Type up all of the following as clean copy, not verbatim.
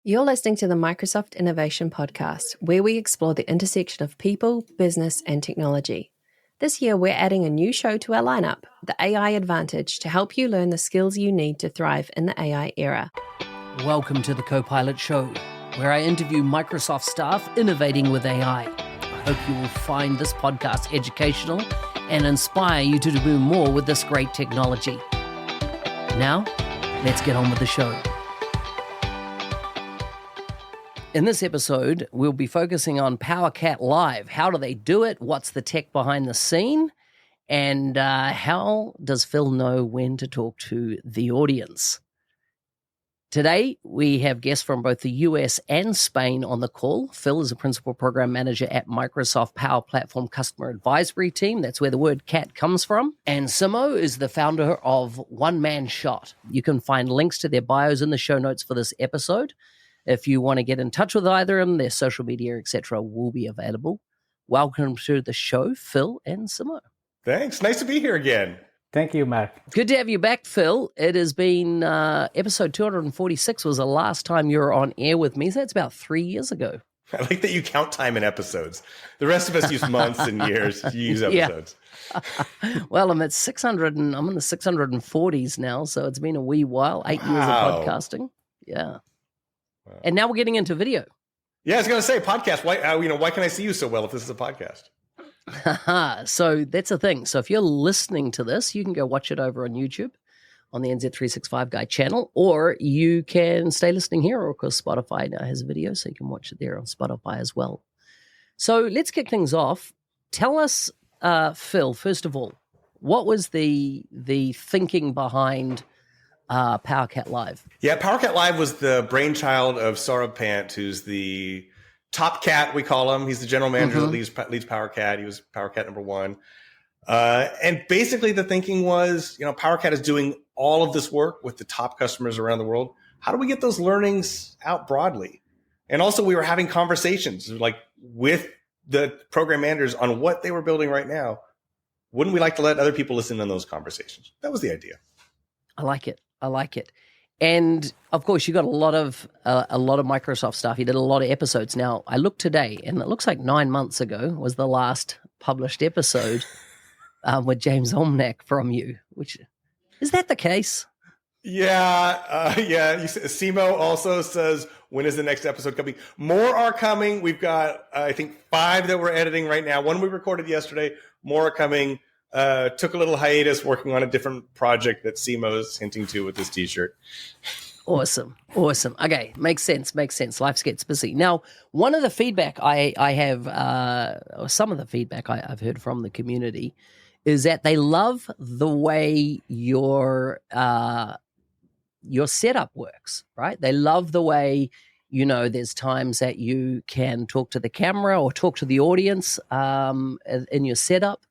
You're listening to the Microsoft Innovation Podcast, where we explore the intersection of people, business, and technology. This year, we're adding a new show to our lineup, The AI Advantage, to help you learn the skills you need to thrive in the AI era. Welcome to the Co-Pilot Show, where I interview Microsoft staff innovating with AI. I hope you will find this podcast educational and inspire you to do more with this great technology. Now, let's get on with the show. In this episode, we'll be focusing on PowerCat Live. How do they do it? What's the tech behind the scene? And how does Phil know when to talk to the audience? Today, we have guests from both the US and Spain on the call. Phil is a principal program manager at Microsoft Power Platform Customer Advisory Team. That's where the word cat comes from. And Simo is the founder of One Man Shot. You can find links to their bios in the show notes for this episode. If you want to get in touch with either of them, their social media, etc., will be available. Welcome to the show, Phil and Simo. Thanks. Nice to be here again. Thank you, Mark. Good to have you back, Phil. It has been episode 246 was the last time you were on air with me. So that's about 3 years ago. I like that you count time in episodes. The rest of us use months and years. You use episodes. Yeah. Well, I'm at 600 and I'm in the 640s now. So it's been a wee while, 8 years of podcasting. Yeah. Wow. And now we're getting into video. Yeah, I was going to say podcast. Why can I see you so well if this is a podcast? So that's the thing. So if you're listening to this, you can go watch it over on YouTube on the NZ365 Guy channel, or you can stay listening here, or of course Spotify now has video, so you can watch it there on Spotify as well. So let's kick things off. Tell us, Phil, first of all, what was the thinking behind PowerCat Live? Yeah, PowerCat Live was the brainchild of Saurabh Pant, who's the top cat, we call him. He's the general manager that leads PowerCat. He was PowerCat number one. And basically the thinking was, PowerCat is doing all of this work with the top customers around the world. How do we get those learnings out broadly? And also we were having conversations like with the program managers on what they were building right now. Wouldn't we like to let other people listen in those conversations? That was the idea. I like it. And of course, you got a lot of Microsoft stuff. You did a lot of episodes. Now, I looked today, and it looks like 9 months ago was the last published episode with James Omnack from you. Which is that the case? Yeah. Simo also says, when is the next episode coming? More are coming. We've got, I think, 5 that we're editing right now. One we recorded yesterday. More are coming. Took a little hiatus working on a different project that Simo's hinting to with this T-shirt. Awesome. Okay, makes sense. Life gets busy. Now, one of the feedback I have, or some of the feedback I've heard from the community, is that they love the way your setup works. Right? They love the way there's times that you can talk to the camera or talk to the audience in your setup.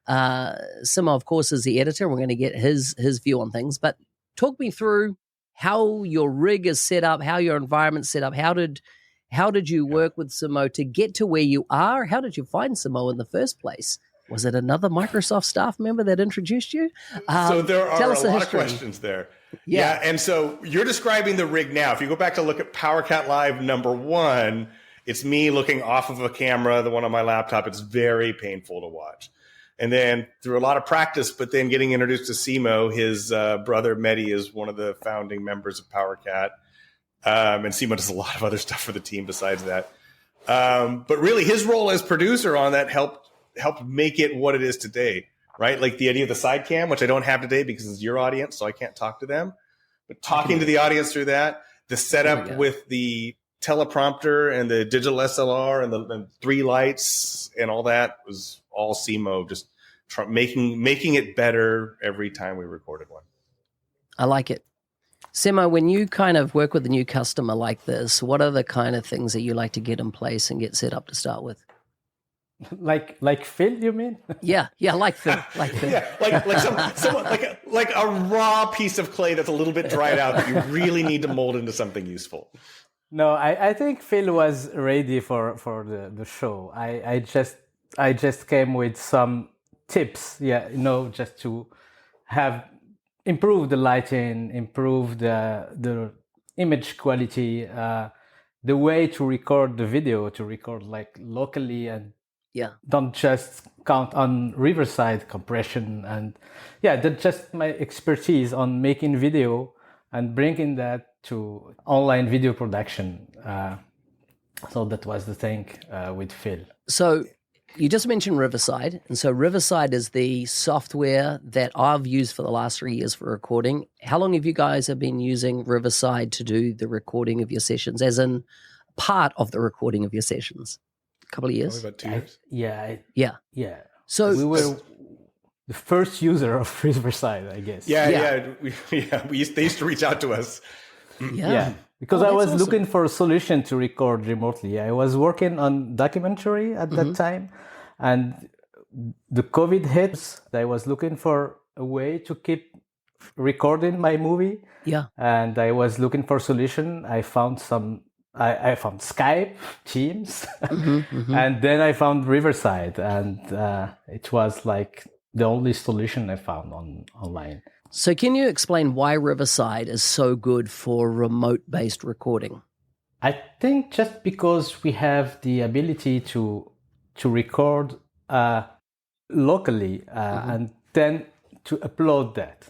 Simo, of course, is the editor. We're going to get his view on things, but talk me through how your rig is set up, how your environment's set up. How did you work with Simo to get to where you are? How did you find Simo in the first place? Was it another Microsoft staff member that introduced you? So there are a lot of questions there. Yeah. And so you're describing the rig now. If you go back to look at PowerCat Live number 1, it's me looking off of a camera, the one on my laptop. It's very painful to watch. And then through a lot of practice, but then getting introduced to Simo, his brother Mehdi is one of the founding members of PowerCat. And Simo does a lot of other stuff for the team besides that. But really his role as producer on that helped make it what it is today, right? Like the idea of the side cam, which I don't have today because it's your audience, so I can't talk to them. But talking to the audience through that, the setup with the teleprompter and the digital SLR and the 3 lights and all that was all Simo, just making it better every time we recorded one. I like it. Simo, when you kind of work with a new customer like this, what are the kind of things that you like to get in place and get set up to start with? Like Phil, you mean? Yeah, like Phil. Yeah, like a raw piece of clay that's a little bit dried out that you really need to mold into something useful. No, I think Phil was ready for the show. I just came with some tips, just to have improved the lighting, improve the image quality, the way to record the video, to record like locally and don't just count on Riverside compression. And that's just my expertise on making video and bringing that to online video production. So that was the thing with Phil. So you just mentioned Riverside. And so Riverside is the software that I've used for the last 3 years for recording. How long have you guys been using Riverside to do the recording of your sessions, as in part of the recording of your sessions? A couple of years? Probably about 2 years. Yeah. So we were the first user of Riverside, I guess. They used to reach out to us. Because I was looking for a solution to record remotely. I was working on documentary at that time, and the COVID hit. I was looking for a way to keep recording my movie. And I was looking for a solution. I found I found Skype, Teams, and then I found Riverside, and it was like the only solution I found online. So can you explain why Riverside is so good for remote-based recording? I think just because we have the ability to record locally and then to upload that.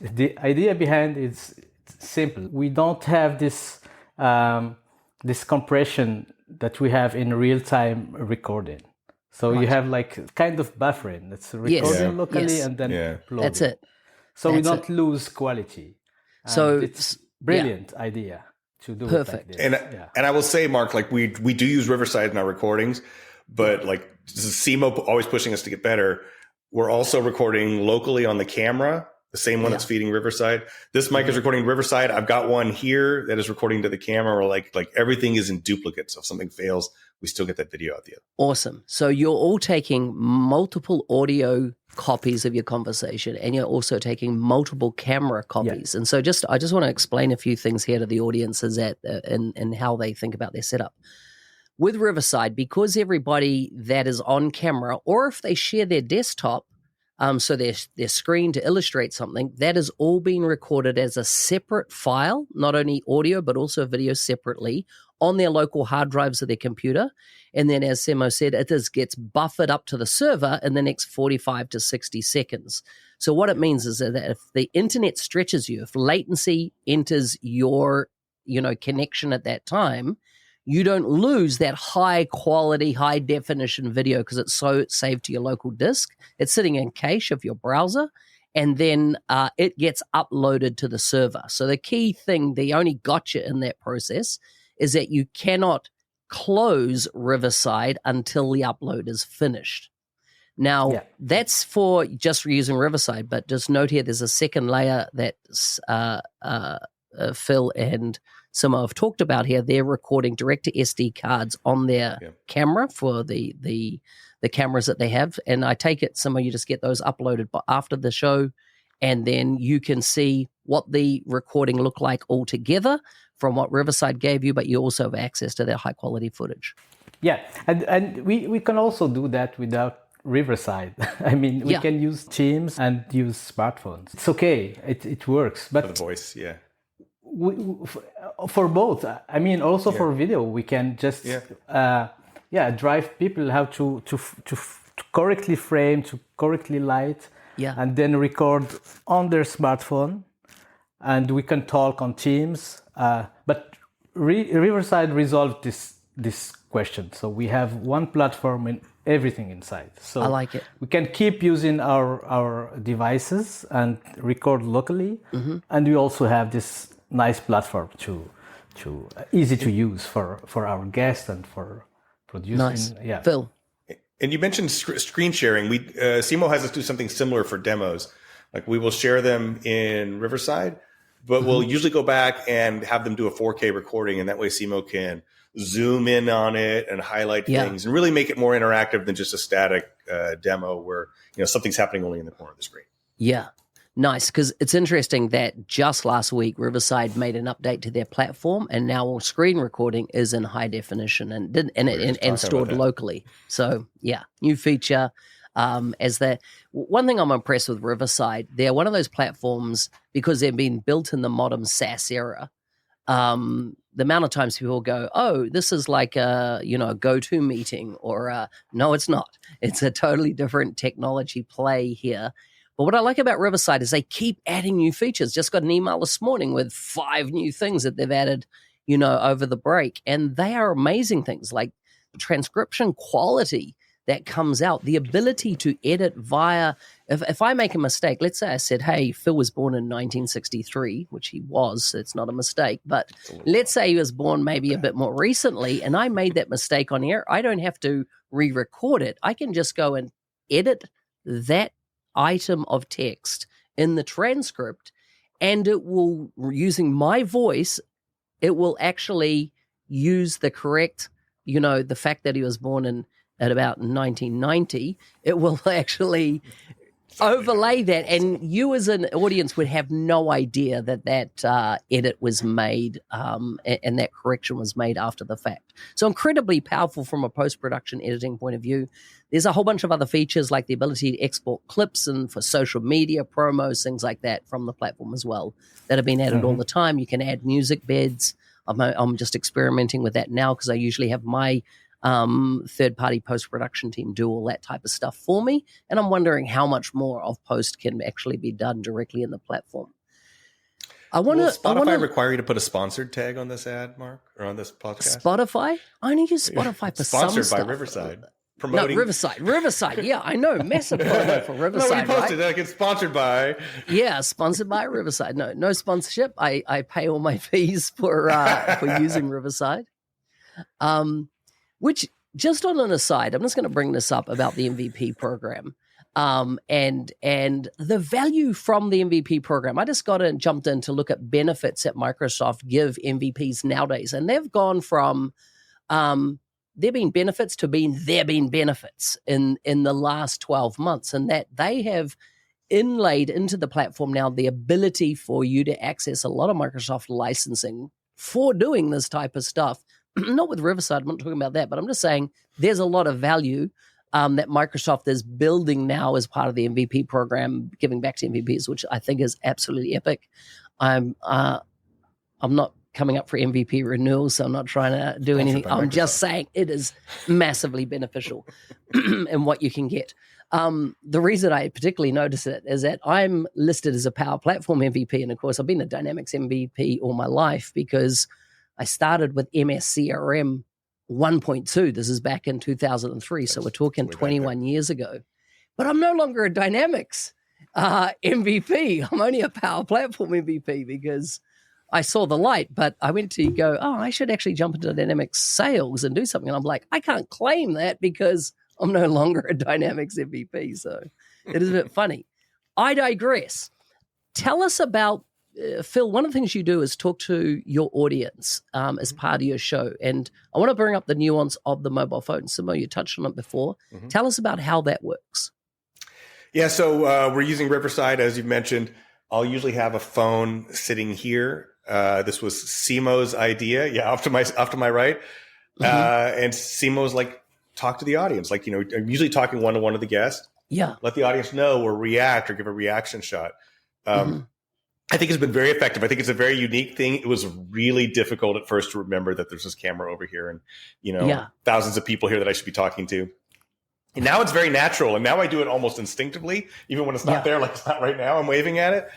The idea behind it is simple. We don't have this this compression that we have in real-time recording. So you have like kind of buffering. It's recording locally and then uploading. That's it. So we don't lose quality. So it's brilliant idea to do it like this. And I will say, Mark, like we do use Riverside in our recordings, but like this is Simo always pushing us to get better. We're also recording locally on the camera, the same one that's feeding Riverside. This mic is recording Riverside. I've got one here that is recording to the camera, or like everything is in duplicate. So if something fails, we still get that video out the other. Awesome. So you're all taking multiple audio copies of your conversation, and you're also taking multiple camera copies. And so I just want to explain a few things here to the audiences and how they think about their setup. With Riverside, because everybody that is on camera, or if they share their desktop, so their screen to illustrate something, that is all being recorded as a separate file, not only audio, but also video separately on their local hard drives of their computer. And then, as Simo said, it gets buffered up to the server in the next 45 to 60 seconds. So what it means is that if the internet stretches you, if latency enters your connection at that time, you don't lose that high quality, high definition video because it's so saved to your local disk. It's sitting in cache of your browser, and then it gets uploaded to the server. So the key thing, the only gotcha in that process, is that you cannot close Riverside until the upload is finished. Now, that's for using Riverside, but just note here there's a second layer that Phil and Simo have talked about here. They're recording direct to SD cards on their camera for the cameras that they have. And I take it, Simo, you just get those uploaded after the show, and then you can see what the recording looked like altogether from what Riverside gave you, but you also have access to their high quality footage. Yeah, and we can also do that without Riverside. I mean, we can use Teams and use smartphones. It's okay, it works. But for the voice, for both. I mean, also for video, we can just drive people how to correctly frame, to correctly light, and then record on their smartphone, and we can talk on Teams. But Riverside resolved this question. So we have one platform and everything inside. So I like it. We can keep using our devices and record locally, and we also have this nice platform to easy to use for our guests and for producing. Nice. Phil. And you mentioned screen sharing. Simo has us do something similar for demos. Like we will share them in Riverside, but we'll usually go back and have them do a 4K recording, and that way Simo can zoom in on it and highlight things and really make it more interactive than just a static demo where something's happening only in the corner of the screen. Yeah. Nice, because it's interesting that just last week Riverside made an update to their platform, and now all screen recording is in high definition and stored locally. So new feature. One thing I'm impressed with Riverside, they're one of those platforms because they've been built in the modern SaaS era. the amount of times people go, oh, this is like a go-to meeting, or no, it's not. It's a totally different technology play here. But what I like about Riverside is they keep adding new features. Just got an email this morning with 5 new things that they've added, over the break. And they are amazing things, like the transcription quality that comes out, the ability to edit via, if I make a mistake, let's say I said, hey, Phil was born in 1963, which he was, so it's not a mistake, but let's say he was born maybe a bit more recently, and I made that mistake on air, I don't have to re-record it. I can just go and edit that item of text in the transcript, and it will, using my voice, it will actually use the correct, the fact that he was born at about 1990, it will actually overlay that, and you as an audience would have no idea that edit was made and that correction was made after the fact. So incredibly powerful from a post-production editing point of view. There's a whole bunch of other features like the ability to export clips and for social media promos, things like that from the platform as well that have been added all the time. You can add music beds. I'm just experimenting with that now because I usually have my third-party post-production team do all that type of stuff for me, and I'm wondering how much more of post can actually be done directly in the platform. Will Spotify require you to put a sponsored tag on this ad, Mark, or on this podcast? Spotify? I only use Spotify for some stuff. Sponsored by Riverside. Promoting. No, Riverside. Yeah, I know. Massive promo for Riverside. No, when you posted that, it's sponsored by. Yeah, sponsored by Riverside. No sponsorship. I pay all my fees for using Riverside. Which, just on an aside, I'm just going to bring this up about the MVP program and the value from the MVP program. I just jumped in to look at benefits that Microsoft give MVPs nowadays, and they've gone from there being benefits to there being benefits in the last 12 months, and that they have inlaid into the platform now the ability for you to access a lot of Microsoft licensing for doing this type of stuff. Not with Riverside, I'm not talking about that, but I'm just saying there's a lot of value that Microsoft is building now as part of the MVP program, giving back to MVPs, which I think is absolutely epic. I'm not coming up for MVP renewal, so I'm not trying to do anything. I'm just saying it is massively beneficial in what you can get. The reason I particularly notice it is that I'm listed as a Power Platform MVP, and of course I've been a Dynamics MVP all my life because I started with MS CRM 1.2. This is back in 2003, so we're talking 21 years ago. But I'm no longer a Dynamics MVP. I'm only a Power Platform MVP because I saw the light, but I went to go, I should actually jump into Dynamics sales and do something. And I'm like, I can't claim that because I'm no longer a Dynamics MVP. So it is a bit funny. I digress. Tell us about Phil, one of the things you do is talk to your audience as part of your show. And I want to bring up the nuance of the mobile phone. Simo, you touched on it before. Tell us about how that works. Yeah, so we're using Riverside, as you mentioned. I'll usually have a phone sitting here. This was Simo's idea. Yeah, off to my right. And Simo's like, talk to the audience. Like, I'm usually talking one-to-one to the guest. Yeah. Let the audience know or react or give a reaction shot. I think it's been very effective. I think it's a very unique thing. It was really difficult at first to remember that there's this camera over here and, thousands of people here that I should be talking to. And now it's very natural. And now I do it almost instinctively, even when it's not there, like it's not right now. I'm waving at it.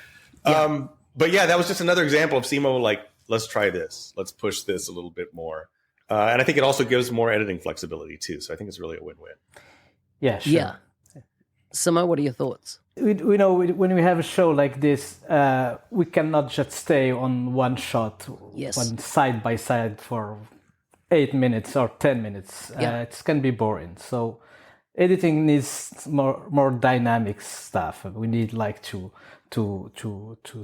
But yeah, that was just another example of Simo, like, let's try this. Let's push this a little bit more. And I think it also gives more editing flexibility too. So I think it's really a win-win. Yeah, sure. Yeah. Simo, what are your thoughts? When we have a show like this, we cannot just stay on one shot, one side by side for 8 minutes or 10 minutes. It can be boring. So editing needs more dynamic stuff. We need like to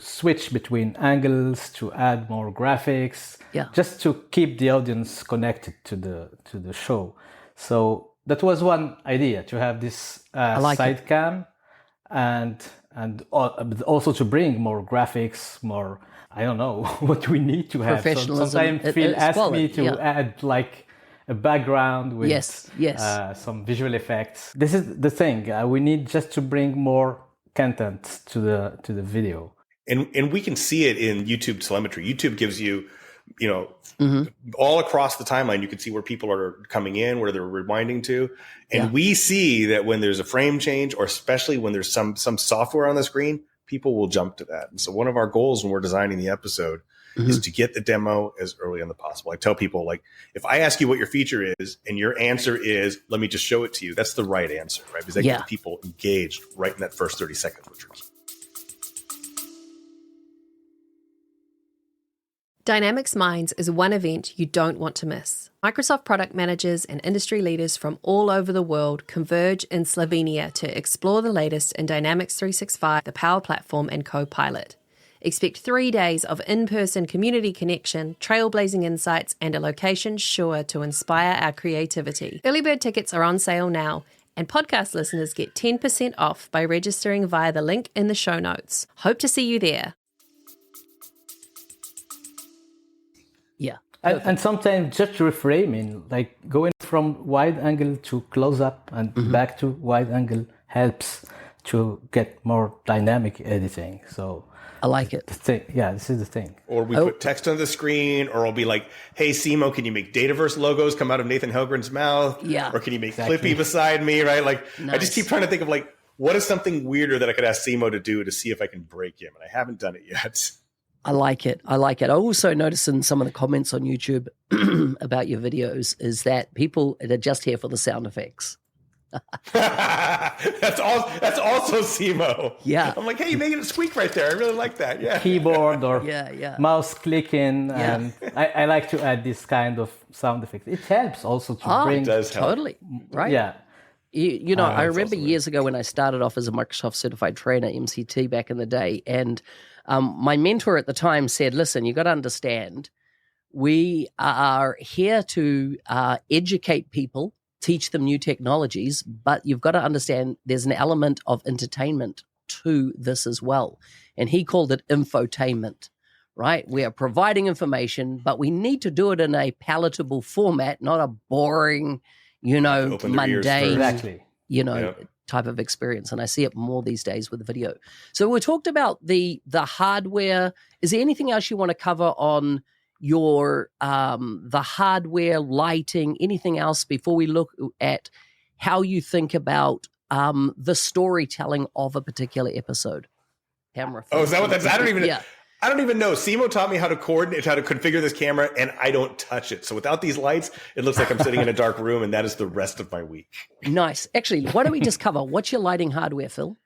switch between angles, to add more graphics, just to keep the audience connected to the show. So that was one idea, to have this side cam. And also to bring more graphics, more, I don't know what we need to have. So sometimes Phil asked me to add like a background with some visual effects. This is the thing. We need just to bring more content to the video. And we can see it in YouTube telemetry. YouTube gives you all across the timeline, you can see where people are coming in, where they're rewinding to. And we see that when there's a frame change, or especially when there's some software on the screen, people will jump to that. And so one of our goals when we're designing the episode is to get the demo as early as possible. I tell people, like, if I ask you what your feature is and your answer is, let me just show it to you, that's the right answer, right? Because that gets people engaged right in that first 30 seconds, which are key. Dynamics Minds is one event you don't want to miss. Microsoft product managers and industry leaders from all over the world converge in Slovenia to explore the latest in Dynamics 365, the Power Platform, and Copilot. Expect 3 days of in-person community connection, trailblazing insights, and a location sure to inspire our creativity. Early bird tickets are on sale now, and podcast listeners get 10% off by registering via the link in the show notes. Hope to see you there. Yeah. And sometimes just reframing, like going from wide angle to close up and back to wide angle, helps to get more dynamic editing. So I like it. This is the thing. Or we put text on the screen, or it'll be like, hey, Simo, can you make Dataverse logos come out of Nathan Helgren's mouth? Yeah. Or can you make Clippy beside me, right? Like, nice. I just keep trying to think of, like, what is something weirder that I could ask Simo to do to see if I can break him? And I haven't done it yet. I like it. I also noticed in some of the comments on YouTube about your videos is that people are just here for the sound effects. That's also Simo. Yeah. I'm like, hey, you're making it squeak right there. I really like that. Yeah. Keyboard or mouse clicking. Yeah. And I like to add this kind of sound effects. It helps also to bring. It does help. Totally. Right. Yeah. You know, I remember years ago when I started off as a Microsoft certified trainer, MCT, back in the day, and my mentor at the time said, listen, you got to understand, we are here to educate people, teach them new technologies, but you've got to understand there's an element of entertainment to this as well. And he called it infotainment, right? We are providing information, but we need to do it in a palatable format, not a boring, mundane, type of experience. And I see it more these days with video. So we talked about the hardware. Is there anything else you want to cover on your the hardware, lighting, anything else before we look at how you think about the storytelling of a particular episode? Camera. Oh, is that what that's? I don't even know. Simo taught me how to coordinate, how to configure this camera, and I don't touch it. So without these lights, it looks like I'm sitting in a dark room, and that is the rest of my week. Nice. Actually, why don't we just cover what's your lighting hardware, Phil?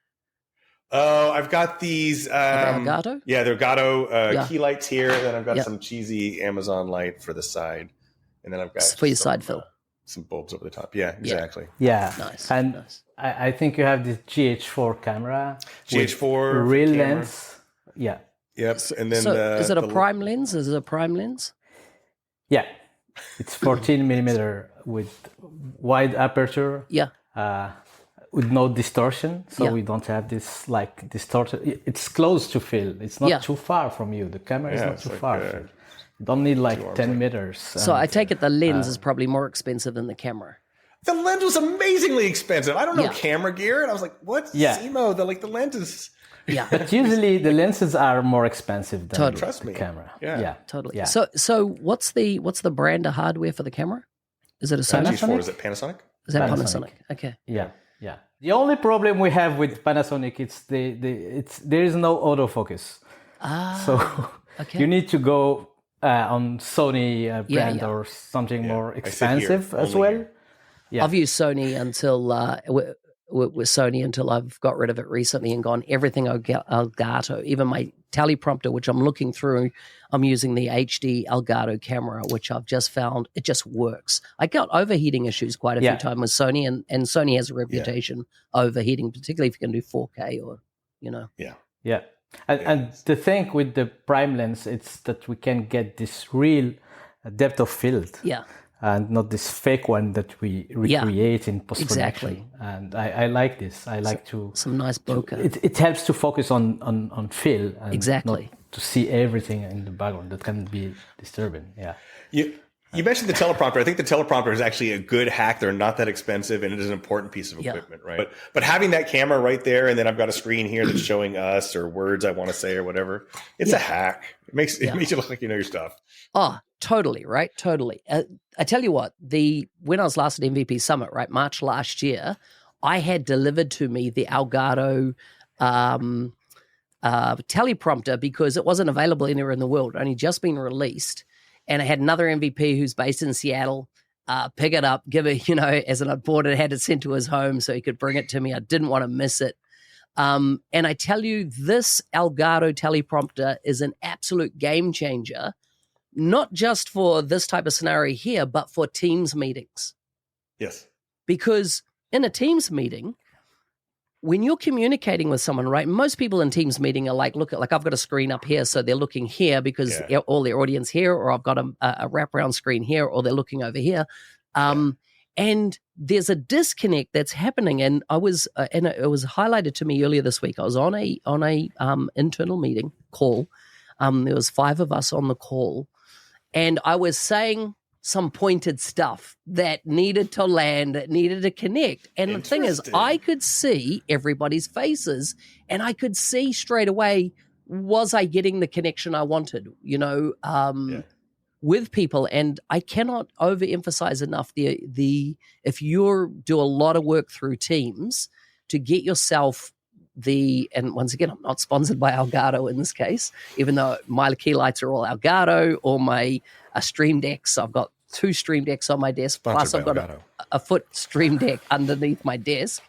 Oh, I've got these. Elgato? Yeah, they're Elgato key lights here. And then I've got some cheesy Amazon light for the side. And then I've got for your side, Phil. Some bulbs over the top. Yeah, exactly. Yeah. Nice. And nice. I think you have this GH4 camera. GH4 real lens. Yeah. Yep. And then is it a prime lens? Is it a prime lens? Yeah. It's 14 millimeter with wide aperture. Yeah. With no distortion, so we don't have this like distortion. It's close to fill. It's not too far from you. The camera is not too far. You don't need like 10 meters. So I take it the lens is probably more expensive than the camera. The lens was amazingly expensive. I don't know camera gear, and I was like, "What, Simo? The lens is." Yeah, but usually the lenses are more expensive than the camera. Yeah, totally. Yeah. So what's the brand of hardware for the camera? Is it a Sony? GH4, is it Panasonic? Is that Panasonic? Okay. Yeah. Yeah. The only problem we have with Panasonic is there is no autofocus. So you need to go on Sony brand or something more expensive as well. Here. Yeah. I've used Sony until with Sony until I've got rid of it recently and gone everything Elgato. Even my teleprompter, which I'm looking through, I'm using the HD Elgato camera, which I've just found it just works. I got overheating issues quite a few times with Sony, and Sony has a reputation overheating, particularly if you can do 4K or Yeah. And the thing with the prime lens, it's that we can get this real depth of field. Yeah. And not this fake one that we recreate in post-production. Exactly. And I like this. I like some nice bokeh. It helps to focus on feel and exactly not to see everything in the background that can be disturbing. Yeah. You mentioned the teleprompter. I think the teleprompter is actually a good hack. They're not that expensive, and it is an important piece of equipment, right? But having that camera right there, and then I've got a screen here that's showing us or words I want to say or whatever. It's a hack. It makes you look like you know your stuff. Oh, totally, right? Totally. I tell you what, when I was last at MVP Summit, right, March last year, I had delivered to me the Elgato teleprompter because it wasn't available anywhere in the world. It only just been released. And I had another MVP who's based in Seattle pick it up, give it, as I'd bought it, had it sent to his home so he could bring it to me. I didn't want to miss it. And I tell you, this Elgato teleprompter is an absolute game changer, not just for this type of scenario here, but for Teams meetings. Yes. Because in a Teams meeting, when you're communicating with someone, right, most people in Teams meeting are like, look, I've got a screen up here, so they're looking here because all their audience here, or I've got a wraparound screen here, or they're looking over here. And there's a disconnect that's happening. And I was, and it was highlighted to me earlier this week. I was on a internal meeting call. There was 5 of us on the call, and I was saying some pointed stuff that needed to land, that needed to connect. And the thing is, I could see everybody's faces, and I could see straight away, was I getting the connection I wanted, with people? And I cannot overemphasize enough if you do a lot of work through Teams to get yourself and once again, I'm not sponsored by Elgato in this case, even though my key lights are all Elgato, or my Stream Decks. I've got 2 Stream Decks on my desk, plus I've got a foot Stream Deck underneath my desk.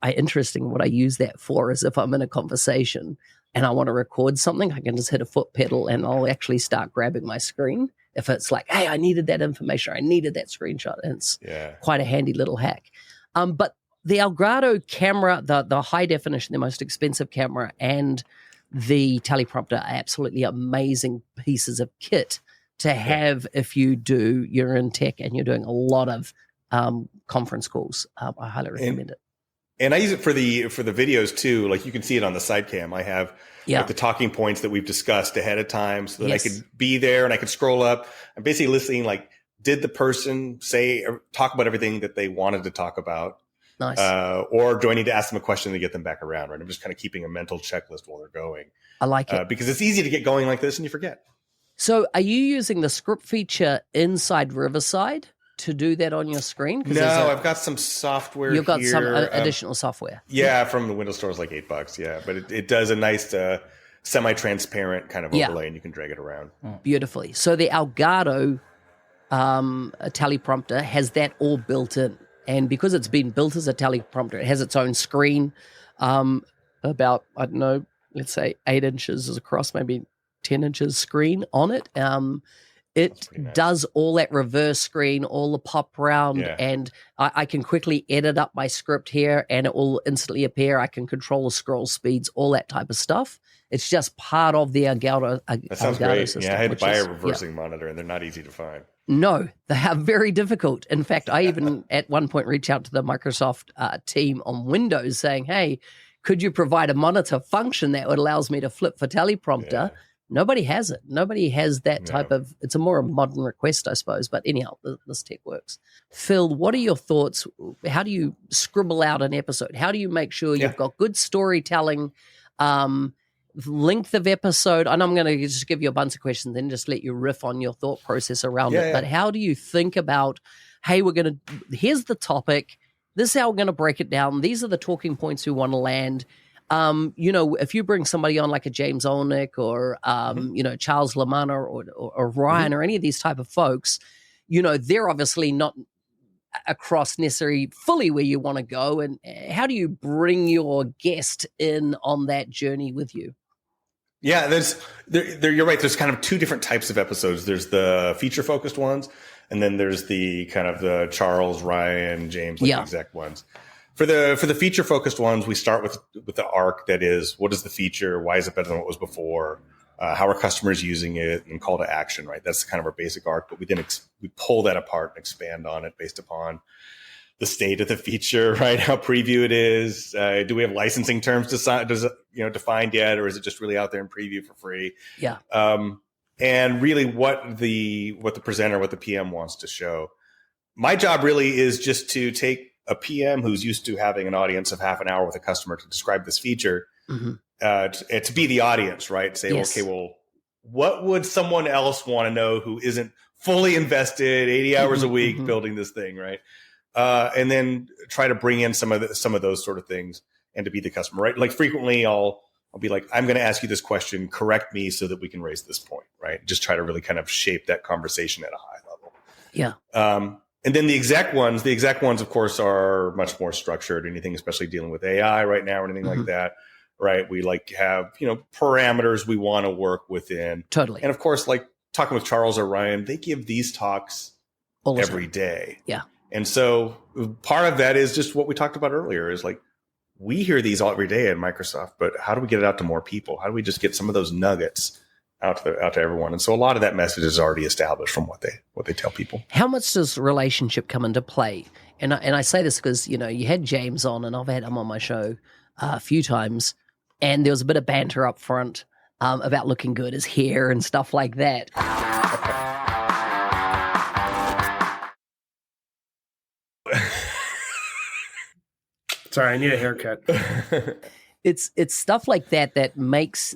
Interesting, what I use that for is if I'm in a conversation and I want to record something, I can just hit a foot pedal and I'll actually start grabbing my screen. If it's like, hey, I needed that information, I needed that screenshot, and it's quite a handy little hack. But the Elgato camera, the high definition, the most expensive camera, and the teleprompter are absolutely amazing pieces of kit to have if you're in tech and you're doing a lot of conference calls. I highly recommend it. And I use it for the videos too. Like, you can see it on the side cam. I have like the talking points that we've discussed ahead of time, so that I could be there and I could scroll up. I'm basically listening, like, did the person say or talk about everything that they wanted to talk about? Nice. Or do I need to ask them a question to get them back around? Right. I'm just kind of keeping a mental checklist while they're going. I like it. Because it's easy to get going like this and you forget. So are you using the script feature inside Riverside to do that on your screen? No, I've got some software. You've got some additional software. Yeah, from the Windows Store is like $8. Yeah, but it does a nice semi-transparent kind of overlay, and you can drag it around beautifully. So the Elgato teleprompter has that all built in. And because it's been built as a teleprompter, it has its own screen, about, I don't know, let's say 8 inches across, maybe 10 inches screen on it. It does all that reverse screen, all the pop round, and I can quickly edit up my script here and it will instantly appear. I can control the scroll speeds, all that type of stuff. It's just part of the Elgato That sounds Elgato great. system. Yeah, I had to buy a reversing monitor, and they're not easy to find. No, they are very difficult. In fact, I even at one point reached out to the Microsoft team on Windows saying, hey, could you provide a monitor function that would allows me to flip for teleprompter? Yeah. Nobody has it. Nobody has that type of, it's a more modern request, I suppose. But anyhow, this tech works. Phil, what are your thoughts? How do you scribble out an episode? How do you make sure you've got good storytelling, length of episode? And I'm going to just give you a bunch of questions and just let you riff on your thought process around it. But how do you think about, hey, here's the topic. This is how we're going to break it down. These are the talking points we want to land. If you bring somebody on like a James Olnick or, Charles Lamanna or Ryan or any of these type of folks, they're obviously not across necessarily fully where you want to go. And how do you bring your guest in on that journey with you? Yeah, you're right. There's kind of 2 different types of episodes. There's the feature focused ones, and then there's the kind of the Charles, Ryan, James, exec ones. For the feature focused ones, we start with the arc that is, what is the feature? Why is it better than what was before? How are customers using it? And call to action, right? That's kind of our basic arc. But we then we pull that apart and expand on it based upon the state of the feature, right? How preview it is. Do we have licensing terms defined yet, or is it just really out there in preview for free? Yeah. and really what the presenter, what the PM wants to show. My job really is just to take a PM who's used to having an audience of half an hour with a customer to describe this feature, to be the audience, right? Say, okay, well, what would someone else want to know who isn't fully invested 80 hours a week building this thing, right? And then try to bring in some of those sort of things and to be the customer, right? Like frequently I'll be like, I'm going to ask you this question, correct me so that we can raise this point, right? Just try to really kind of shape that conversation at a high level. Yeah. And then the exec ones, of course, are much more structured. Anything, especially dealing with AI right now or anything like that, right? We like have, parameters we want to work within. Totally. And of course, like talking with Charles or Ryan, they give these talks every day. Yeah. And so part of that is just what we talked about earlier is like, we hear these all every day at Microsoft, but how do we get it out to more people? How do we just get some of those nuggets out to everyone? And so a lot of that message is already established from what they tell people. How much does relationship come into play? And I say this because, you had James on, and I've had him on my show a few times, and there was a bit of banter up front about looking good, his hair and stuff like that. Sorry, I need a haircut. It's stuff like that makes,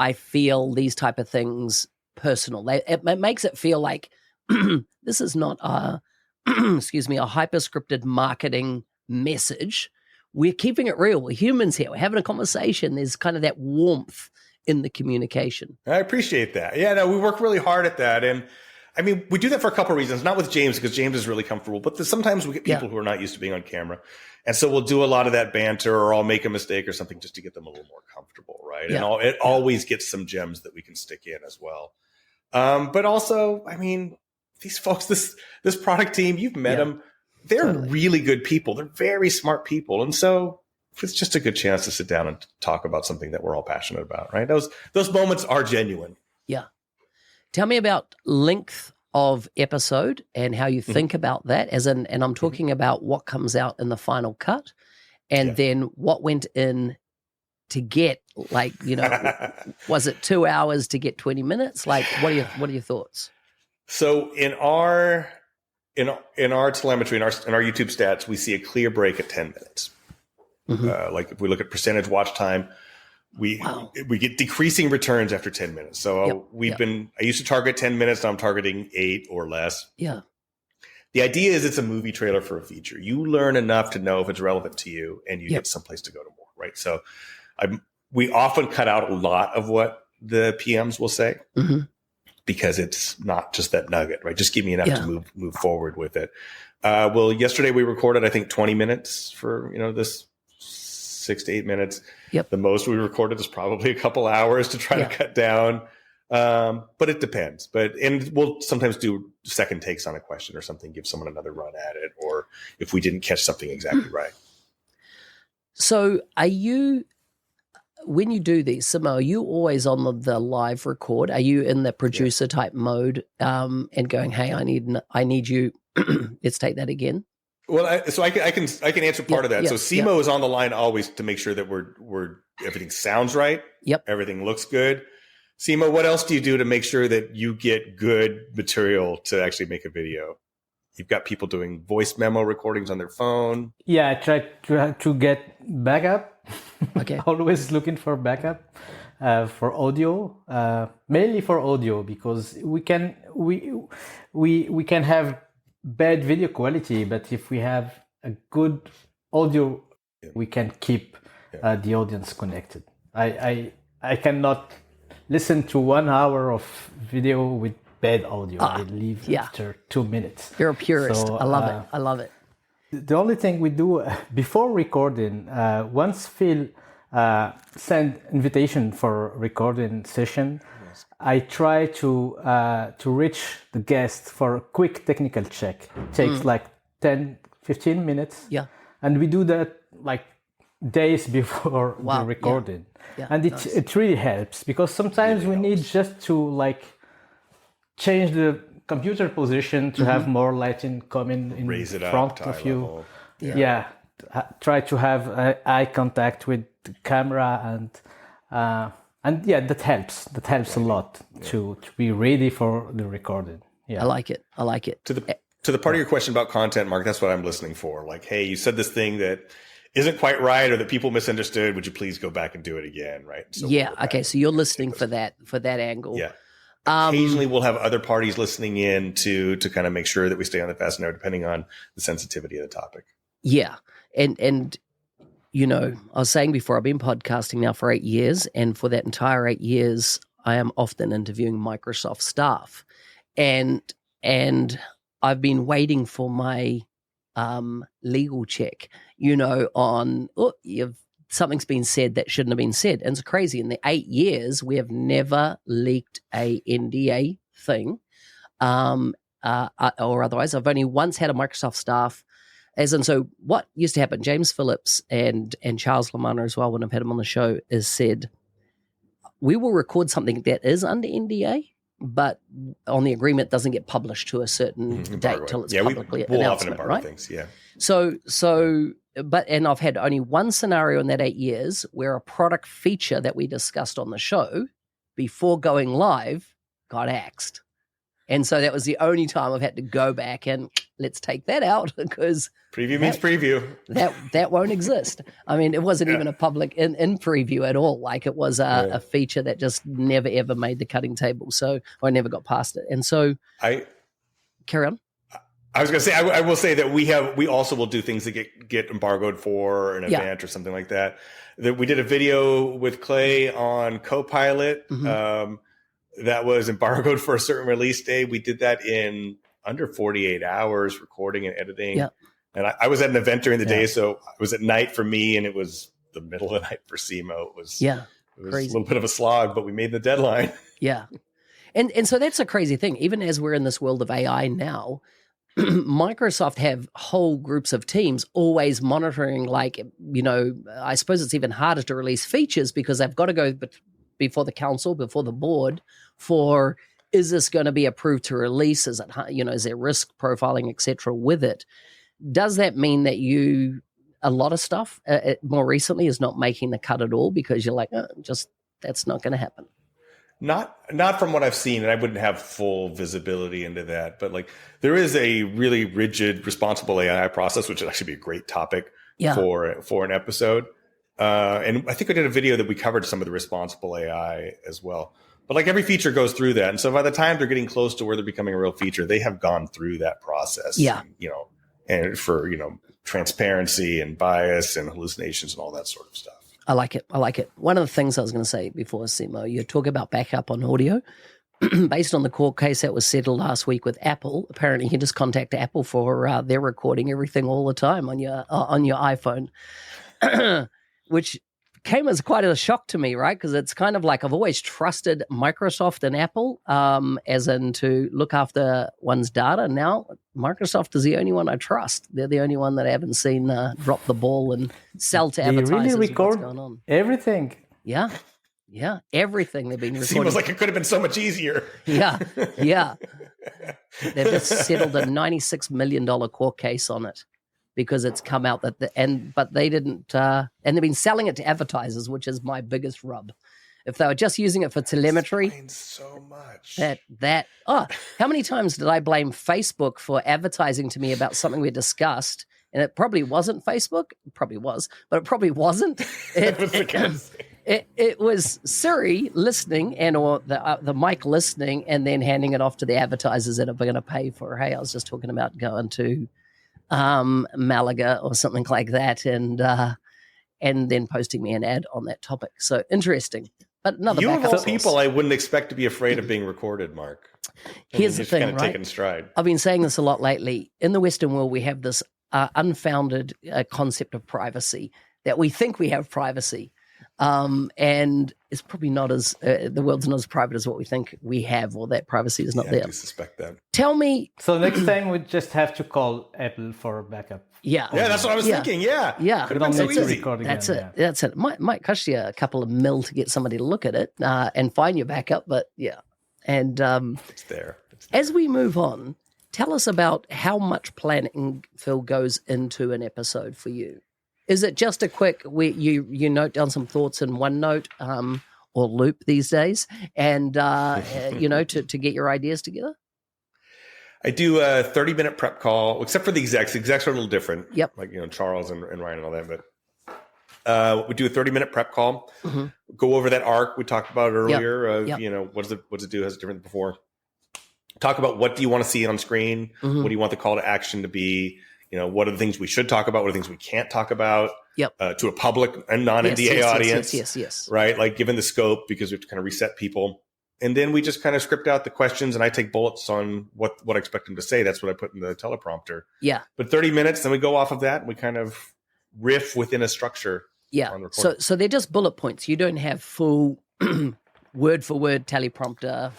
I feel, these type of things personal. It makes it feel like this is not a hyper-scripted marketing message. We're keeping it real. We're humans here. We're having a conversation. There's kind of that warmth in the communication. I appreciate that. Yeah, no, we work really hard at that. And I mean, we do that for a couple of reasons, not with James, because James is really comfortable, but sometimes we get people who are not used to being on camera. And so we'll do a lot of that banter, or I'll make a mistake or something just to get them a little more comfortable, right? Yeah. And it always gets some gems that we can stick in as well. But also, I mean, these folks, this product team, you've met them. They're really good people. They're very smart people. And so it's just a good chance to sit down and talk about something that we're all passionate about, right? Those moments are genuine. Yeah. Tell me about length of episode and how you think about that, and I'm talking about what comes out in the final cut, and then what went in to get, like, was it 2 hours to get 20 minutes? Like, what are your thoughts? So in our telemetry, in our YouTube stats, we see a clear break at 10 minutes. Like if we look at percentage watch time, we get decreasing returns after 10 minutes. So I used to target 10 minutes. Now I'm targeting 8 or less. Yeah. The idea is it's a movie trailer for a feature. You learn enough to know if it's relevant to you, and you get someplace to go to more, right? So we often cut out a lot of what the PMs will say because it's not just that nugget, right? Just give me enough to move forward with it. Well, yesterday we recorded, I think, 20 minutes for, this 6 to 8 minutes. Yep. The most we recorded is probably a couple hours to try to cut down. But it depends. And we'll sometimes do second takes on a question or something, give someone another run at it, or if we didn't catch something exactly right. So when you do these, Simo, are you always on the live record? Are you in the producer type mode and going, hey, I need you, let's take that again? Well, I can answer part of that. So Simo is on the line always to make sure that we're everything sounds right. Yep. Everything looks good. Simo, what else do you do to make sure that you get good material to actually make a video? You've got people doing voice memo recordings on their phone. Yeah, I try to get backup. Okay. Always looking for backup for audio, mainly for audio, because we can have bad video quality, but if we have a good audio, we can keep the audience connected. I cannot listen to 1 hour of video with bad audio. I leave after 2 minutes. You're a purist. So, I love it. The only thing we do before recording, once Phil send invitation for recording session, I try to reach the guest for a quick technical check. It takes like 10-15 minutes. Yeah. And we do that like days before the recording. Yeah. And it really helps, because sometimes we need just to like change the computer position to have more lighting coming in front of you. Try to have eye contact with the camera, And yeah, that helps a lot to be ready for the recording. Yeah, I like it. To the part of your question about content, Mark, that's what I'm listening for. Like, hey, you said this thing that isn't quite right or that people misunderstood. Would you please go back and do it again? Right. So okay. So you're listening for that angle. Yeah. Occasionally we'll have other parties listening in to kind of make sure that we stay on the fast and narrow, depending on the sensitivity of the topic. Yeah. And you know, I was saying before, I've been podcasting now for 8 years, and for that entire 8 years, I am often interviewing Microsoft staff, and I've been waiting for my legal check, you know, on something's been said that shouldn't have been said, and it's crazy. In the 8 years, we have never leaked a NDA thing, or otherwise. I've only once had a Microsoft staff. So what used to happen, James Phillips and Charles Lamanna as well, when I've had him on the show, is said, we will record something that is under NDA, but on the agreement doesn't get published to a certain date till it's publicly we'll announced, often embargo right? things, yeah. And I've had only one scenario in that 8 years where a product feature that we discussed on the show before going live got axed. And so that was the only time I've had to go back and let's take that out, because preview means preview. That won't exist. I mean, it wasn't even a public in preview at all. Like, it was a feature that just never ever made the cutting table. So I never got past it. And so carry on. I was going to say, I will say that we also will do things that get embargoed for an event or something like that. That we did a video with Clay on Copilot. That was embargoed for a certain release day. We did that in under 48 hours, recording and editing. Yeah. And I was at an event during the day, so it was at night for me, and it was the middle of the night for Simo. It was crazy. A little bit of a slog, but we made the deadline. Yeah. And so that's a crazy thing. Even as we're in this world of AI now, Microsoft have whole groups of teams always monitoring, like, you know, I suppose it's even harder to release features because they've got to go before the council, before the board, for, is this going to be approved to release? Is it, you know, is there risk profiling, et cetera, with it? Does that mean that a lot of stuff more recently is not making the cut at all because you're like, that's not going to happen? Not from what I've seen, and I wouldn't have full visibility into that, but like, there is a really rigid responsible AI process, which would actually be a great topic for an episode. And I think I did a video that we covered some of the responsible AI as well. But like, every feature goes through that. And so by the time they're getting close to where they're becoming a real feature, they have gone through that process. Yeah. You know, and for, you know, transparency and bias and hallucinations and all that sort of stuff. I like it. One of the things I was going to say before, Simo, you talk about backup on audio. Based on the court case that was settled last week with Apple, apparently you can just contact Apple for their recording everything all the time on your iPhone. Which came as quite a shock to me, right? Because it's kind of like, I've always trusted Microsoft and Apple, as in to look after one's data. Now Microsoft is the only one I trust. They're the only one that I haven't seen drop the ball and sell to advertisers. They really record what's going on. Everything. Yeah, everything they've been recording. Seems like it could have been so much easier. Yeah. They've just settled a $96 million court case on it, because it's come out that but they didn't, and they've been selling it to advertisers, which is my biggest rub. If they were just using it for telemetry, so much. How many times did I blame Facebook for advertising to me about something we discussed? And it probably wasn't Facebook. It probably was, but it probably wasn't. It was Siri listening or the mic listening, and then handing it off to the advertisers that are going to pay for, hey, I was just talking about going to Malaga or something like that, and then posting me an ad on that topic. So interesting. But another you of all source. People I wouldn't expect to be afraid of being recorded, Mark. Here's the thing, kind of right? Taken stride. I've been saying this a lot lately. In the Western world, we have this unfounded concept of privacy, that we think we have privacy. And it's probably not as the world's not as private as what we think we have, or that privacy is not there. I do suspect that. Tell me. So next time we just have to call Apple for backup. Yeah, that's what I was thinking. Yeah. Could have been so easy. That's it. Might cost you a couple of mil to get somebody to look at it and find your backup, but yeah. And it's there. As we move on, tell us about how much planning, Phil, goes into an episode for you. Is it just a quick, you note down some thoughts in OneNote, or Loop these days, and to get your ideas together? I do a 30-minute prep call, except for the execs. The execs are a little different. Yep. Like, Charles and Ryan and all that. But we do a 30-minute prep call, go over that arc we talked about earlier. What does it do? Has it different than before? Talk about what do you want to see on screen? What do you want the call to action to be? What are the things we should talk about? What are the things we can't talk about? Yep. To a public and non-NDA audience. Yes. Right? Like given the scope, because we have to kind of reset people. And then we just kind of script out the questions, and I take bullets on what I expect them to say. That's what I put in the teleprompter. Yeah. But 30 minutes, then we go off of that, and we kind of riff within a structure. Yeah. On the recording. So they're just bullet points. You don't have full word for word teleprompter.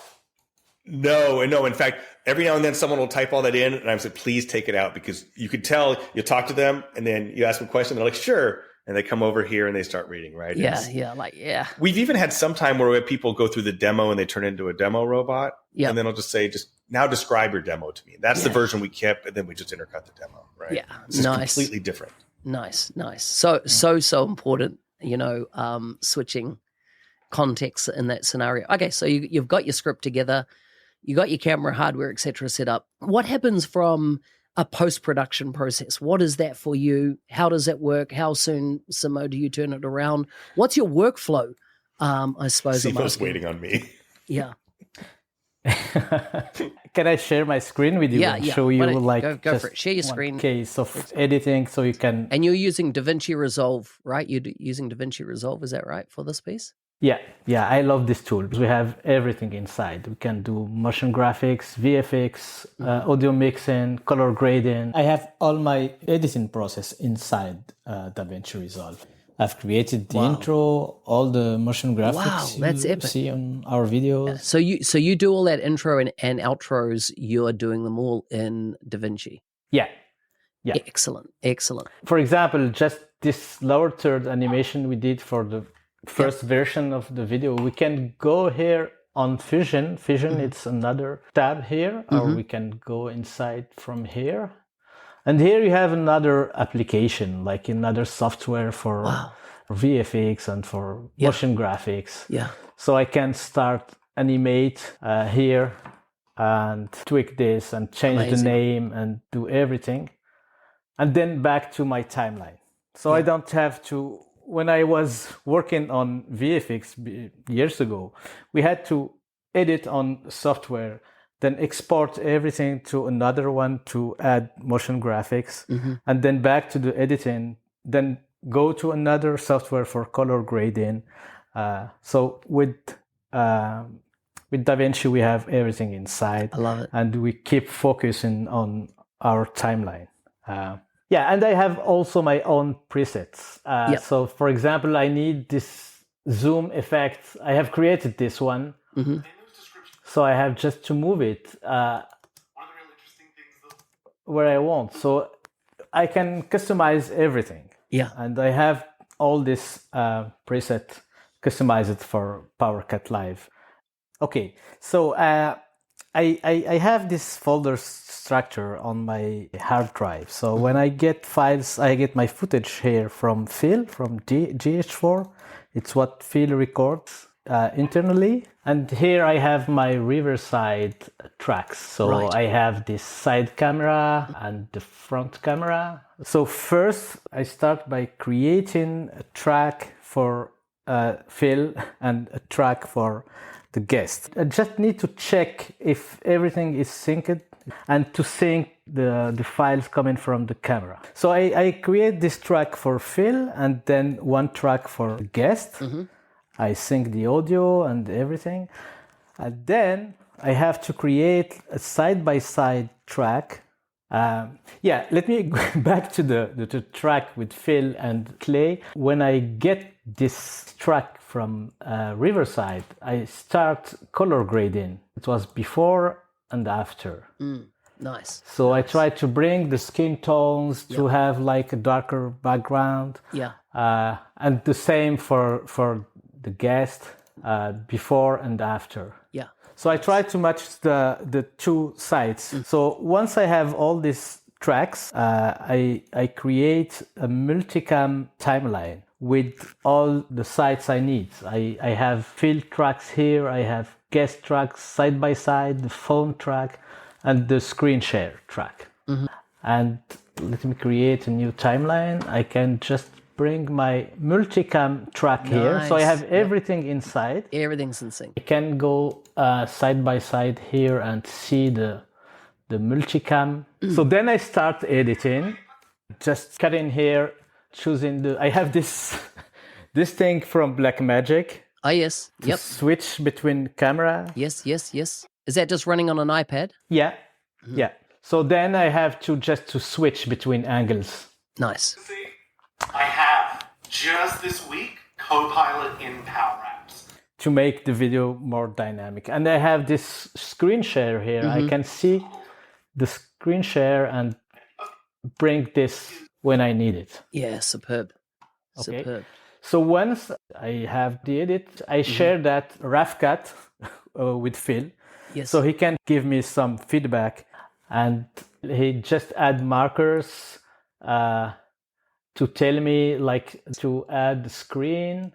No. In fact, every now and then someone will type all that in, and I said, please take it out, because you could tell you talk to them, and then you ask them a question, they're like, sure. And they come over here and they start reading, right? Yeah. We've even had some time where we have people go through the demo and they turn into a demo robot. Yeah. And then I'll just say, now describe your demo to me. That's the version we kept, and then we just intercut the demo, right? Yeah. It's just completely different. Nice. So important, switching context in that scenario. Okay, so you've got your script together, you got your camera, hardware, etc. set up. What happens from a post-production process? What is that for you? How does that work? How soon, Simo, do you turn it around? What's your workflow? I suppose Simo's waiting on me. Yeah. Can I share my screen with you and show you go for it. Share your screen. Case of editing so you can. And you're using DaVinci Resolve, right? You're using DaVinci Resolve, is that right, for this piece? Yeah, I love this tool because we have everything inside. We can do motion graphics, VFX, audio mixing, color grading. I have all my editing process inside DaVinci Resolve. I've created the intro, all the motion graphics that's epic. See on our videos. Yeah. So you do all that intro and outros, you're doing them all in DaVinci? Yeah. Excellent. For example, just this lower third animation we did for the first version of the video, we can go here on Fusion. It's another tab here, or we can go inside from here. And here you have another application, like another software for VFX and for motion graphics. Yeah. So I can start animate here and tweak this and change the name and do everything. And then back to my timeline. So I don't have to. When I was working on VFX years ago, we had to edit on software, then export everything to another one to add motion graphics, and then back to the editing, then go to another software for color grading. So with DaVinci, we have everything inside. I love it. And we keep focusing on our timeline. And I have also my own presets. So, for example, I need this zoom effect. I have created this one. So I have just to move it where I want. So I can customize everything. Yeah. And I have all this preset customized for PowerCat Live. Okay, so I have this folder structure on my hard drive. So when I get files, I get my footage here from Phil, from GH4. It's what Phil records internally. And here I have my Riverside tracks. So I have this side camera and the front camera. So first I start by creating a track for Phil and a track for the guest. I just need to check if everything is synced and to sync the files coming from the camera. So I create this track for Phil and then one track for the guest. I sync the audio and everything. And then I have to create a side-by-side track. Let me go back to the track with Phil and Clay. When I get this track from Riverside, I start color grading. It was before and after. Nice. So I try to bring the skin tones to have like a darker background. And the same for the guest, before and after. So I try to match the two sides. So once I have all these tracks, I create a multicam timeline with all the sites I need. I have field tracks here, I have guest tracks side by side, the phone track, and the screen share track. And let me create a new timeline. I can just bring my multicam track here. So I have everything inside. Everything's in sync. I can go side by side here and see the multicam. So then I start editing, just cut in here, choosing I have this thing from Blackmagic. Oh, yes. Yep. Switch between camera. Yes. Is that just running on an iPad? Yeah. Yeah. So then I have to switch between angles. Nice. I have just this week Copilot in Power Apps to make the video more dynamic. And I have this screen share here. I can see the screen share and bring this when I need it. Yeah, superb. Okay. Superb. So once I have the edit, I share that RAFCAT with Phil. Yes. So he can give me some feedback, and he just add markers to tell me like to add the screen.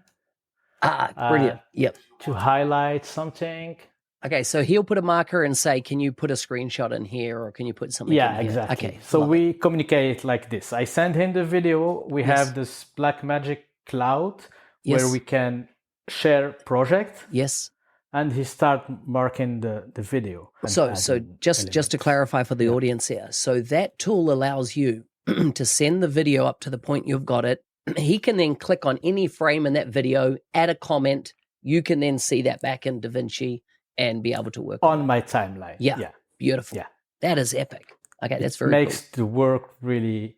Brilliant. Yep. To highlight something. Okay, so he'll put a marker and say, can you put a screenshot in here, or can you put something in here? Exactly. Okay. So we communicate like this. I send him the video. We have this Blackmagic cloud where we can share project. Yes. And he start marking the video. So just to clarify for the audience here, so that tool allows you to send the video up to the point you've got it. He can then click on any frame in that video, add a comment. You can then see that back in DaVinci and be able to work on my timeline. Yeah. Beautiful. Yeah. That is epic. Okay, that's very makes cool. the work really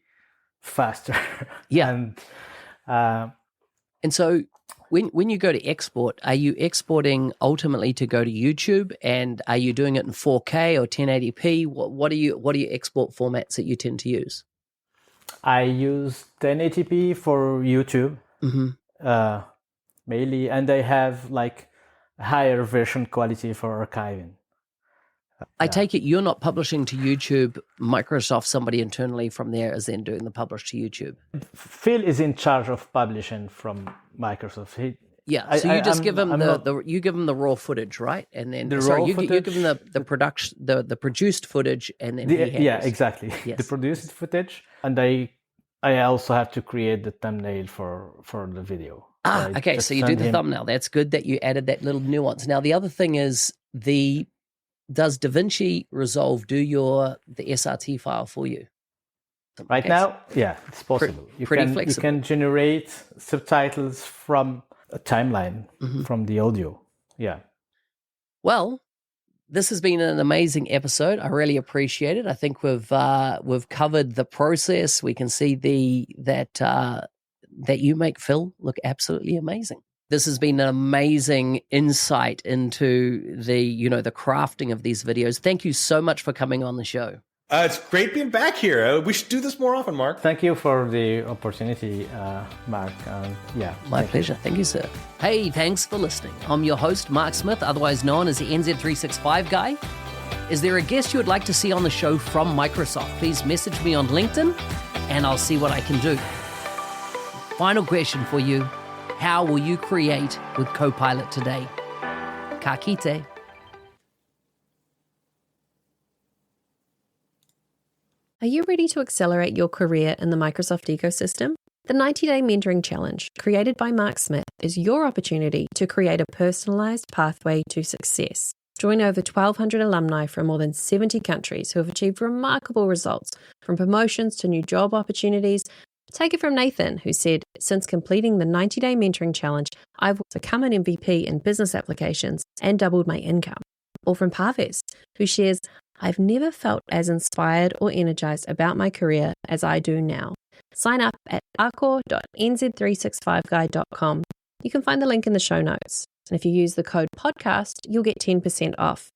faster. Yeah. And so when you go to export, are you exporting ultimately to go to YouTube, and are you doing it in 4K or 1080p? What are you export formats that you tend to use? I use 1080p for YouTube, mainly, and I have like higher version quality for archiving. I take it you're not publishing to YouTube. Microsoft, somebody internally from there is then doing the publish to YouTube. Phil is in charge of publishing from Microsoft. So you just give him you give him the raw footage, right? And then you give him the production, the produced footage, and then exactly. Yes. The produced footage, and I also have to create the thumbnail for the video. Okay. So you do the thumbnail. That's good that you added that little nuance. Now the other thing is does DaVinci Resolve do the SRT file for you? Right now, yeah, it's possible. Pretty flexible. You can generate subtitles from a timeline from the audio. Yeah. Well, this has been an amazing episode. I really appreciate it. I think we've covered the process. We can see that you make Phil look absolutely amazing. This has been an amazing insight into the crafting of these videos. Thank you so much for coming on the show. It's great being back here. We should do this more often, Mark. Thank you for the opportunity, Mark. My pleasure. Thank you, sir. Hey, thanks for listening. I'm your host, Mark Smith, otherwise known as the NZ365 guy. Is there a guest you would like to see on the show from Microsoft? Please message me on LinkedIn and I'll see what I can do. Final question for you. How will you create with Copilot today? Ka kite. Are you ready to accelerate your career in the Microsoft ecosystem? The 90-Day Mentoring Challenge, created by Mark Smith, is your opportunity to create a personalized pathway to success. Join over 1,200 alumni from more than 70 countries who have achieved remarkable results, from promotions to new job opportunities. Take it from Nathan, who said, since completing the 90-Day Mentoring Challenge, I've become an MVP in business applications and doubled my income. Or from Parvez, who shares, I've never felt as inspired or energized about my career as I do now. Sign up at arcor.nz365guy.com. You can find the link in the show notes. And if you use the code podcast, you'll get 10% off.